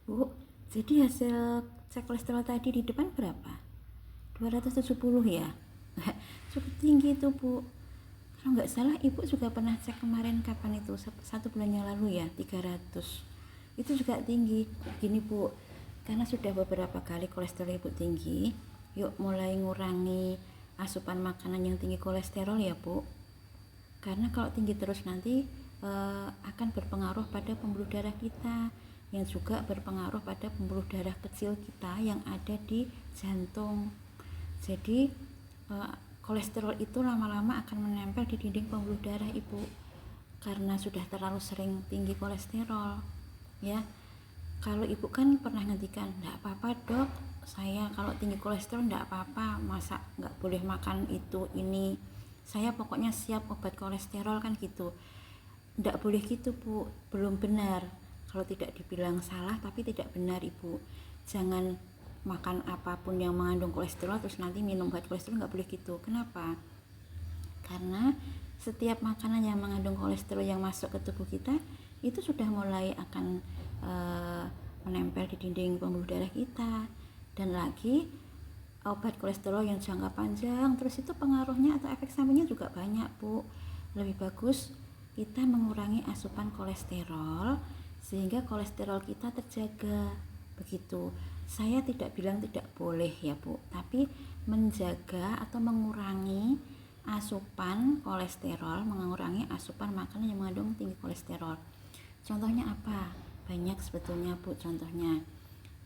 Bu, jadi hasil cek kolesterol tadi di depan berapa? 270 ya? Cukup tinggi itu Bu. Kalau nggak salah ibu juga pernah cek kemarin, kapan itu, 1 bulan yang lalu ya, 300. Itu juga tinggi. Gini Bu, karena sudah beberapa kali kolesterol ibu tinggi, yuk mulai ngurangi asupan makanan yang tinggi kolesterol ya Bu. Karena kalau tinggi terus nanti akan berpengaruh pada pembuluh darah kita, yang juga berpengaruh pada pembuluh darah kecil kita yang ada di jantung. Jadi kolesterol itu lama-lama akan menempel di dinding pembuluh darah ibu karena sudah terlalu sering tinggi kolesterol ya. Kalau ibu kan pernah ngendikan, enggak apa-apa dok, saya kalau tinggi kolesterol enggak apa-apa, masa enggak boleh makan itu ini, saya pokoknya siap obat kolesterol kan gitu. Enggak boleh gitu Bu, belum benar. Kalau tidak dibilang salah tapi tidak benar ibu. Jangan makan apapun yang mengandung kolesterol terus nanti minum obat kolesterol, nggak boleh gitu. Kenapa? Karena setiap makanan yang mengandung kolesterol yang masuk ke tubuh kita itu sudah mulai akan menempel di dinding pembuluh darah kita. Dan lagi obat kolesterol yang jangka panjang terus itu pengaruhnya atau efek sampingnya juga banyak Bu. Lebih bagus kita mengurangi asupan kolesterol sehingga kolesterol kita terjaga begitu. Saya tidak bilang tidak boleh ya Bu, tapi menjaga atau mengurangi asupan kolesterol, mengurangi asupan makanan yang mengandung tinggi kolesterol. Contohnya apa? Banyak sebetulnya Bu contohnya.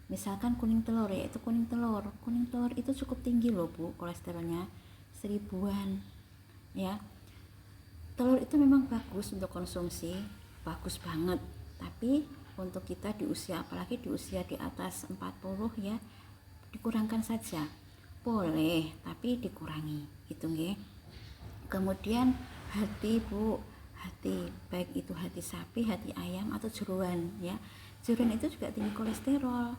Misalkan kuning telur, yaitu kuning telur itu cukup tinggi loh Bu kolesterolnya, 1000-an ya. Telur itu memang bagus untuk konsumsi, bagus banget, tapi untuk kita di usia, apalagi di usia di atas 40 ya, dikurangkan saja. Boleh, tapi dikurangi gitu nggih. Kemudian hati Bu, hati, baik itu hati sapi, hati ayam atau jeroan ya. Jeroan itu juga tinggi kolesterol.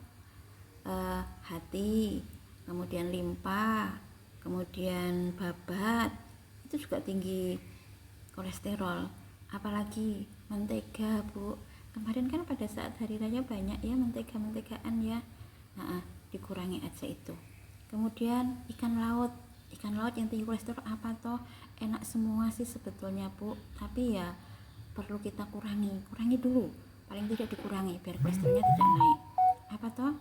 Hati, kemudian limpa, kemudian babat itu juga tinggi kolesterol. Apalagi mentega Bu, kemarin kan pada saat hari raya banyak ya mentega-mentegaan ya. Dikurangi aja itu. Kemudian ikan laut yang tinggi kolesterol apa toh, enak semua sih sebetulnya Bu, tapi ya perlu kita kurangi dulu, paling tidak dikurangi biar kolesterolnya tidak naik. Apa toh?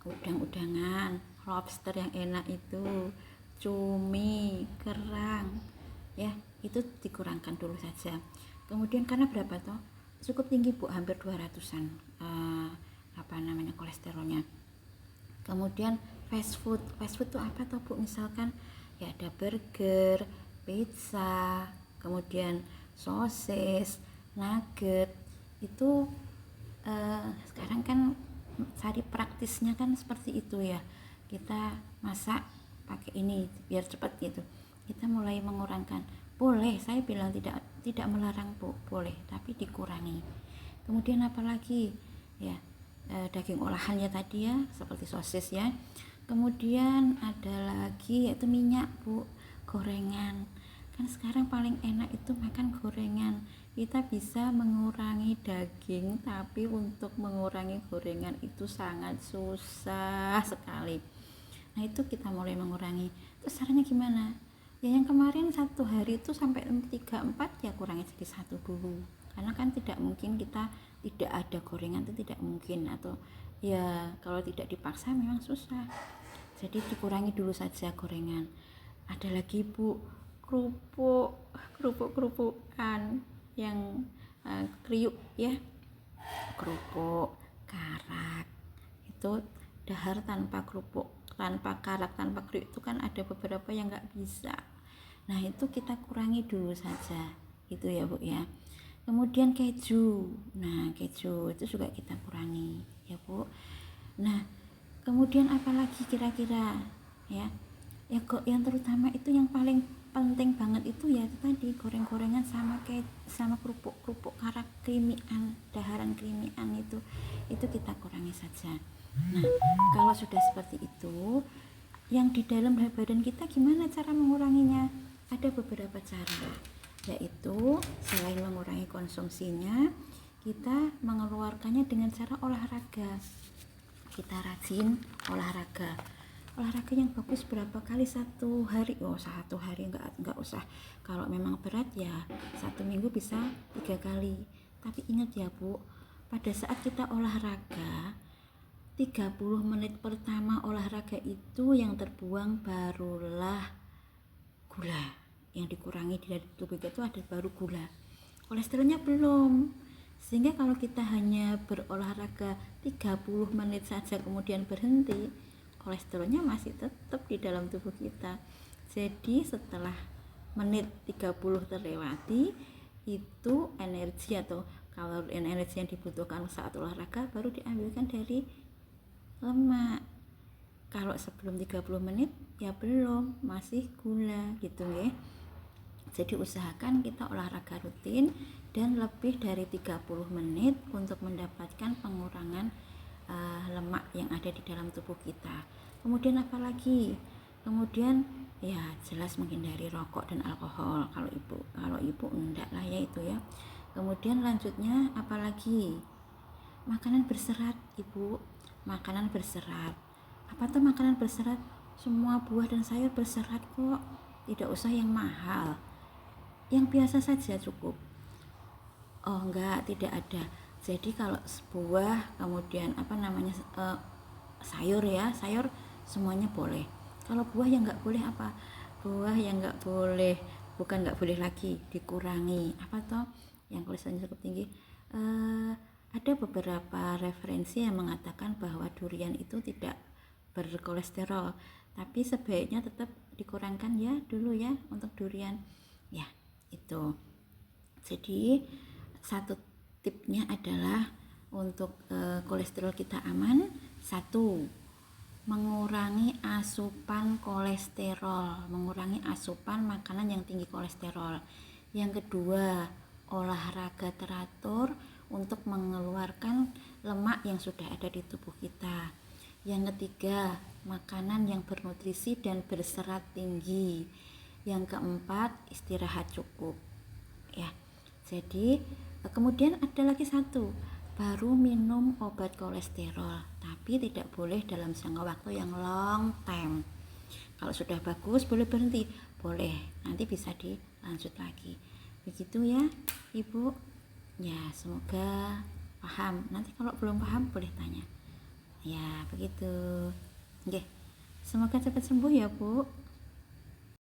Udang-udangan, lobster yang enak itu, cumi, kerang ya, itu dikurangkan dulu saja. Kemudian karena berapa toh, cukup tinggi Bu, hampir 200-an kolesterolnya. Kemudian fast food itu apa toh Bu, misalkan ya ada burger, pizza, kemudian sosis, nugget itu sekarang kan cari praktisnya kan seperti itu ya, kita masak pakai ini biar cepat gitu. Kita mulai mengurangkan. Boleh, saya bilang tidak melarang Bu, boleh, tapi dikurangi. Kemudian apalagi ya, daging olahannya tadi ya, seperti sosis ya. Kemudian ada lagi yaitu minyak Bu, gorengan. Kan sekarang paling enak itu makan gorengan. Kita bisa mengurangi daging, tapi untuk mengurangi gorengan itu sangat susah sekali. Nah itu kita mulai mengurangi. Terus caranya gimana? Ya yang kemarin 1 hari itu sampai 3-4 ya kurangi jadi 1 dulu. Karena kan tidak mungkin kita tidak ada gorengan, itu tidak mungkin, atau ya kalau tidak dipaksa memang susah. Jadi dikurangi dulu saja gorengan. Ada lagi Bu, kerupuk-kerupukan yang kriuk ya, kerupuk karak itu dahar tanpa kerupuk, tanpa karak, tanpa kriuk itu kan ada beberapa yang nggak bisa. Nah itu kita kurangi dulu saja gitu ya Bu ya. Kemudian keju, nah keju itu juga kita kurangi ya Bu. Nah kemudian apalagi kira-kira ya, yang terutama itu yang paling penting banget itu ya tadi goreng-gorengan sama kerupuk karak krimian, daharan krimian itu kita kurangi saja. Nah kalau sudah seperti itu, yang di dalam badan kita gimana cara menguranginya? Ada beberapa cara, yaitu selain mengurangi konsumsinya, kita mengeluarkannya dengan cara olahraga. kita rajin olahraga. Olahraga yang bagus berapa kali satu hari? Oh, satu hari nggak usah. Kalau memang berat ya 1 minggu bisa 3 kali. Tapi ingat ya Bu, pada saat kita olahraga 30 menit pertama olahraga itu yang terbuang barulah gula. Yang dikurangi di tubuh kita itu ada baru gula. Kolesterolnya belum. Sehingga kalau kita hanya berolahraga 30 menit saja kemudian berhenti, kolesterolnya masih tetap di dalam tubuh kita. Jadi setelah menit 30 terlewati, itu energi atau kalori energi yang dibutuhkan saat olahraga baru diambilkan dari lemak. Kalau sebelum 30 menit ya belum, masih gula gitu ya. Jadi usahakan kita olahraga rutin dan lebih dari 30 menit untuk mendapatkan pengurangan lemak yang ada di dalam tubuh kita. Kemudian apalagi? Kemudian ya jelas menghindari rokok dan alkohol. Kalau ibu enggak lah ya itu ya. Kemudian lanjutnya apalagi? Makanan berserat ibu. Makanan berserat. Apa tuh makanan berserat? Semua buah dan sayur berserat kok. Tidak usah yang mahal. Yang biasa saja cukup. Oh enggak, tidak ada. Jadi kalau buah kemudian sayur ya, sayur semuanya boleh. Kalau buah yang nggak boleh apa? Buah yang nggak boleh, bukan nggak boleh lagi, dikurangi. Apa toh? Yang kolesterolnya cukup tinggi. Ada beberapa referensi yang mengatakan bahwa durian itu tidak berkolesterol, tapi sebaiknya tetap dikurangkan ya dulu ya untuk durian. Ya, itu. Jadi satu tipnya adalah untuk kolesterol kita aman, satu, mengurangi asupan kolesterol, mengurangi asupan makanan yang tinggi kolesterol. Yang kedua, olahraga teratur untuk mengeluarkan lemak yang sudah ada di tubuh kita. Yang ketiga, makanan yang bernutrisi dan berserat tinggi. Yang keempat, istirahat cukup. Ya. Jadi kemudian ada lagi satu, baru minum obat kolesterol, tapi tidak boleh dalam jangka waktu yang long time. Kalau sudah bagus boleh berhenti, boleh, nanti bisa dilanjut lagi. Begitu ya ibu. Ya semoga paham. Nanti kalau belum paham boleh tanya. Ya begitu. Oke. Semoga cepat sembuh ya bu.